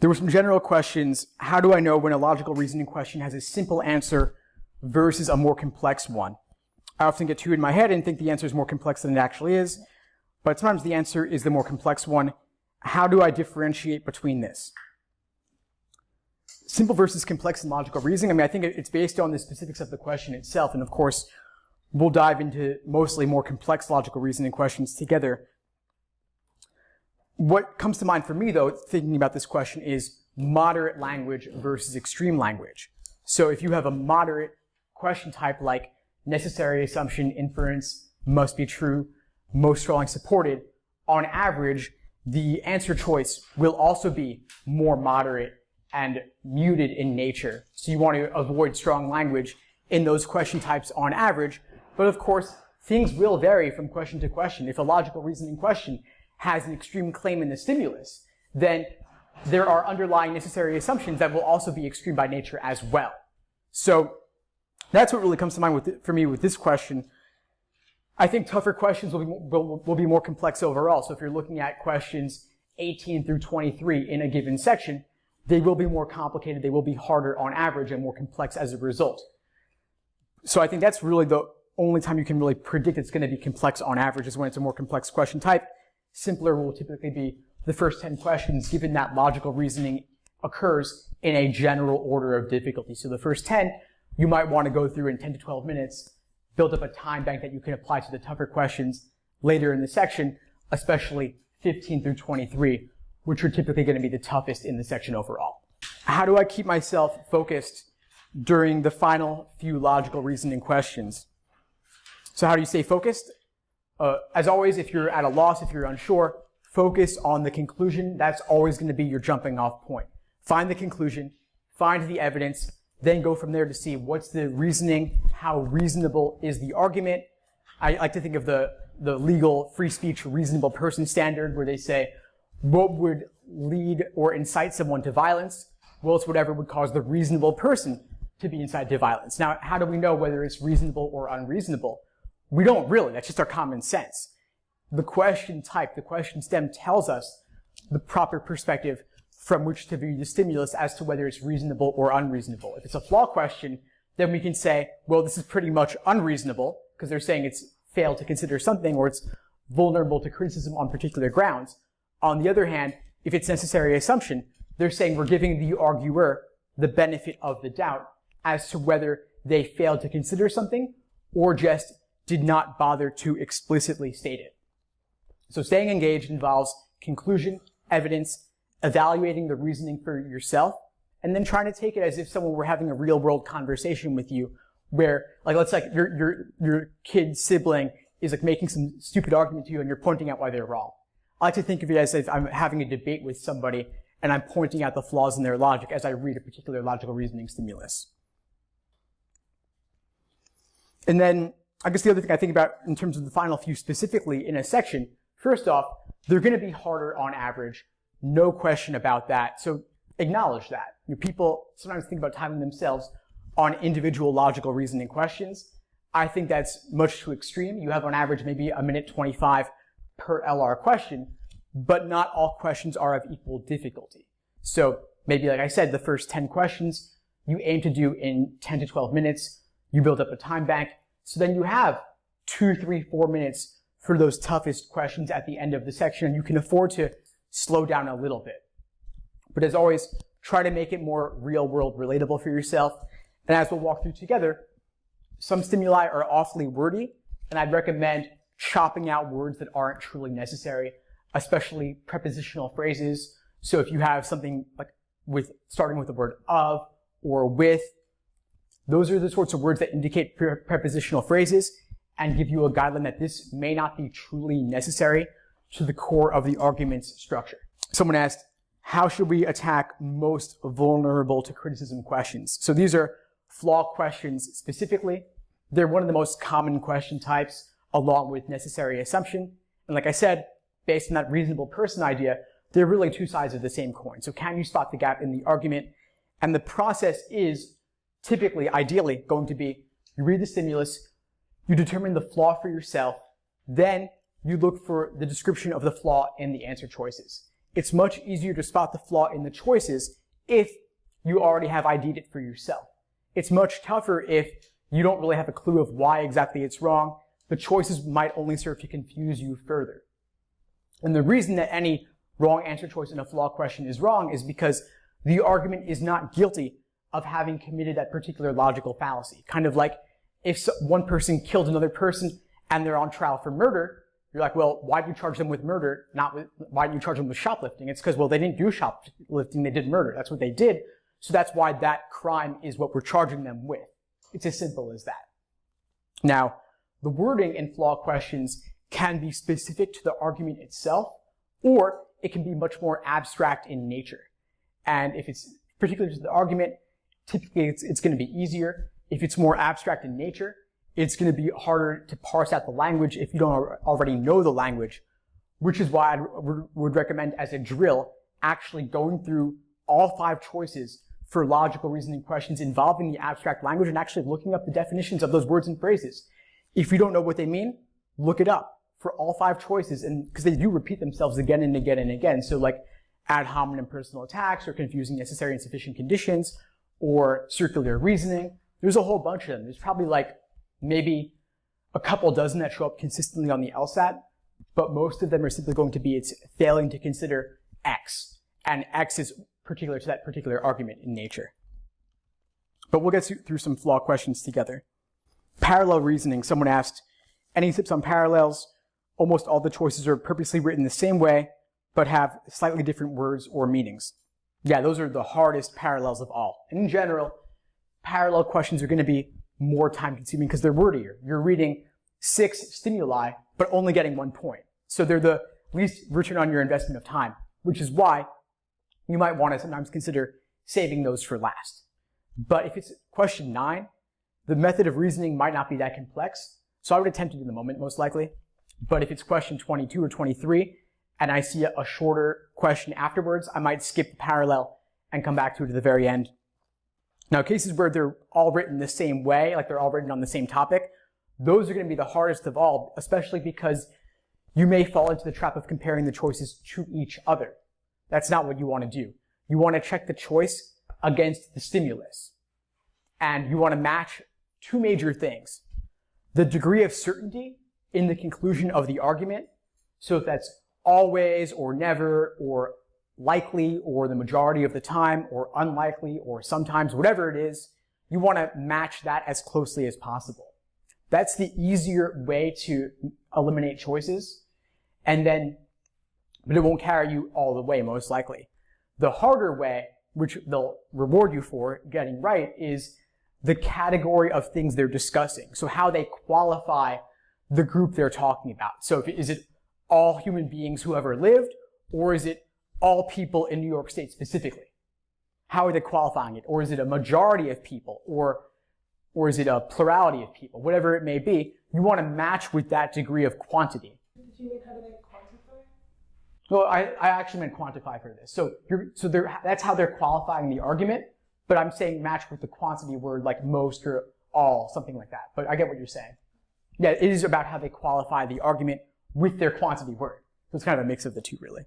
There were some general questions. How do I know when a logical reasoning question has a simple answer versus a more complex one? I often get two in my head and think the answer is more complex than it actually is, but sometimes the answer is the more complex one. How do I differentiate between this? Simple versus complex in logical reasoning, I mean, I think it's based on the specifics of the question itself, and of course, we'll dive into mostly more complex logical reasoning questions together. What comes to mind for me, though, thinking about this question is moderate language versus extreme language. So if you have a moderate question type like necessary assumption, inference, must be true, most strongly supported, on average, the answer choice will also be more moderate and muted in nature. So you want to avoid strong language in those question types on average. But of course, things will vary from question to question. If a logical reasoning question has an extreme claim in the stimulus, then there are underlying necessary assumptions that will also be extreme by nature as well. So that's what really comes to mind for me with this question. I think tougher questions will be more complex overall. So if you're looking at questions 18 through 23 in a given section, they will be more complicated, they will be harder on average and more complex as a result. So I think that's really the only time you can really predict it's going to be complex on average is when it's a more complex question type. Simpler will typically be the first 10 questions, given that logical reasoning occurs in a general order of difficulty. So the first 10, you might want to go through in 10 to 12 minutes, build up a time bank that you can apply to the tougher questions later in the section, especially 15 through 23, which are typically going to be the toughest in the section overall. How do I keep myself focused during the final few logical reasoning questions? So how do you stay focused? As always, if you're at a loss, if you're unsure, focus on the conclusion. That's always going to be your jumping off point. Find the conclusion, find the evidence, then go from there to see what's the reasoning, how reasonable is the argument. I like to think of the legal free speech reasonable person standard where they say, what would lead or incite someone to violence? Well, it's whatever would cause the reasonable person to be incited to violence. Now, how do we know whether it's reasonable or unreasonable? We don't really. That's just our common sense. The question type, the question stem tells us the proper perspective from which to view the stimulus as to whether it's reasonable or unreasonable. If it's a flaw question, then we can say, well, this is pretty much unreasonable because they're saying it's failed to consider something or it's vulnerable to criticism on particular grounds. On the other hand, if it's necessary assumption, they're saying we're giving the arguer the benefit of the doubt as to whether they failed to consider something or just did not bother to explicitly state it. So staying engaged involves conclusion, evidence, evaluating the reasoning for yourself, and then trying to take it as if someone were having a real world conversation with you where, like, let's say your kid's sibling is like making some stupid argument to you and you're pointing out why they're wrong. I like to think of it as if I'm having a debate with somebody and I'm pointing out the flaws in their logic as I read a particular logical reasoning stimulus. And then, I guess the other thing I think about in terms of the final few specifically in a section, first off, they're going to be harder on average. No question about that. So acknowledge that. People sometimes think about timing themselves on individual logical reasoning questions. I think that's much too extreme. You have on average maybe a minute 25 per LR question, but not all questions are of equal difficulty. So maybe, like I said, the first 10 questions you aim to do in 10 to 12 minutes. You build up a time bank. So then you have 2, 3, 4 minutes for those toughest questions at the end of the section, and you can afford to slow down a little bit. But as always, try to make it more real-world relatable for yourself. And as we'll walk through together, some stimuli are awfully wordy, and I'd recommend chopping out words that aren't truly necessary, especially prepositional phrases. So if you have something like starting with the word of or with, those are the sorts of words that indicate prepositional phrases and give you a guideline that this may not be truly necessary to the core of the argument's structure. Someone asked, how should we attack most vulnerable to criticism questions? So these are flaw questions specifically. They're one of the most common question types along with necessary assumption. And like I said, based on that reasonable person idea, they're really two sides of the same coin. So can you spot the gap in the argument? And the process is typically, ideally, going to be you read the stimulus, you determine the flaw for yourself, then you look for the description of the flaw in the answer choices. it's much easier to spot the flaw in the choices if you already have ID'd it for yourself. It's much tougher if you don't really have a clue of why exactly it's wrong. The choices might only serve to confuse you further. And the reason that any wrong answer choice in a flaw question is wrong is because the argument is not guilty of having committed that particular logical fallacy. Kind of like if one person killed another person and they're on trial for murder, you're like, well, why did you charge them with murder, why did you charge them with shoplifting? It's because, well, they didn't do shoplifting, they did murder. That's what they did. So that's why that crime is what we're charging them with. It's as simple as that. Now, the wording in flaw questions can be specific to the argument itself, or it can be much more abstract in nature. And if it's particular to the argument, typically it's going to be easier. If it's more abstract in nature, it's going to be harder to parse out the language if you don't already know the language, which is why I would recommend as a drill actually going through all 5 choices for logical reasoning questions involving the abstract language and actually looking up the definitions of those words and phrases. If you don't know what they mean, look it up for all 5 choices, and because they do repeat themselves again and again and again. So like ad hominem personal attacks, or confusing necessary and sufficient conditions, or circular reasoning. There's a whole bunch of them. There's probably like maybe a couple dozen that show up consistently on the LSAT, but most of them are simply going to be it's failing to consider X, and X is particular to that particular argument in nature. But we'll get through some flaw questions together. Parallel reasoning, someone asked, any tips on parallels? Almost all the choices are purposely written the same way, but have slightly different words or meanings. Yeah, those are the hardest parallels of all. And in general, parallel questions are going to be more time consuming because they're wordier. You're reading 6 stimuli, but only getting 1 point. So they're the least return on your investment of time, which is why you might want to sometimes consider saving those for last. But if it's question 9, the method of reasoning might not be that complex, so I would attempt it in the moment, most likely. But if it's question 22 or 23, and I see a shorter question afterwards, I might skip the parallel and come back to it at the very end. Now, cases where they're all written the same way, like they're all written on the same topic, those are going to be the hardest of all, especially because you may fall into the trap of comparing the choices to each other. That's not what you want to do. You want to check the choice against the stimulus. And you want to match 2 major things. The degree of certainty in the conclusion of the argument. So if that's always or never or likely or the majority of the time or unlikely or sometimes, whatever it is, you want to match that as closely as possible. That's the easier way to eliminate choices. But it won't carry you all the way, most likely. The harder way, which they'll reward you for getting right, is the category of things they're discussing. So how they qualify the group they're talking about. So is it all human beings who ever lived, or is it all people in New York State specifically? How are they qualifying it? Or is it a majority of people, or is it a plurality of people? Whatever it may be, you want to match with that degree of quantity. Did you mean how do they quantify? Well, I actually meant quantify for this. So that's how they're qualifying the argument, but I'm saying match with the quantity word like most or all, something like that. But I get what you're saying. Yeah, it is about how they qualify the argument with their quantity word. So it's kind of a mix of the two, really.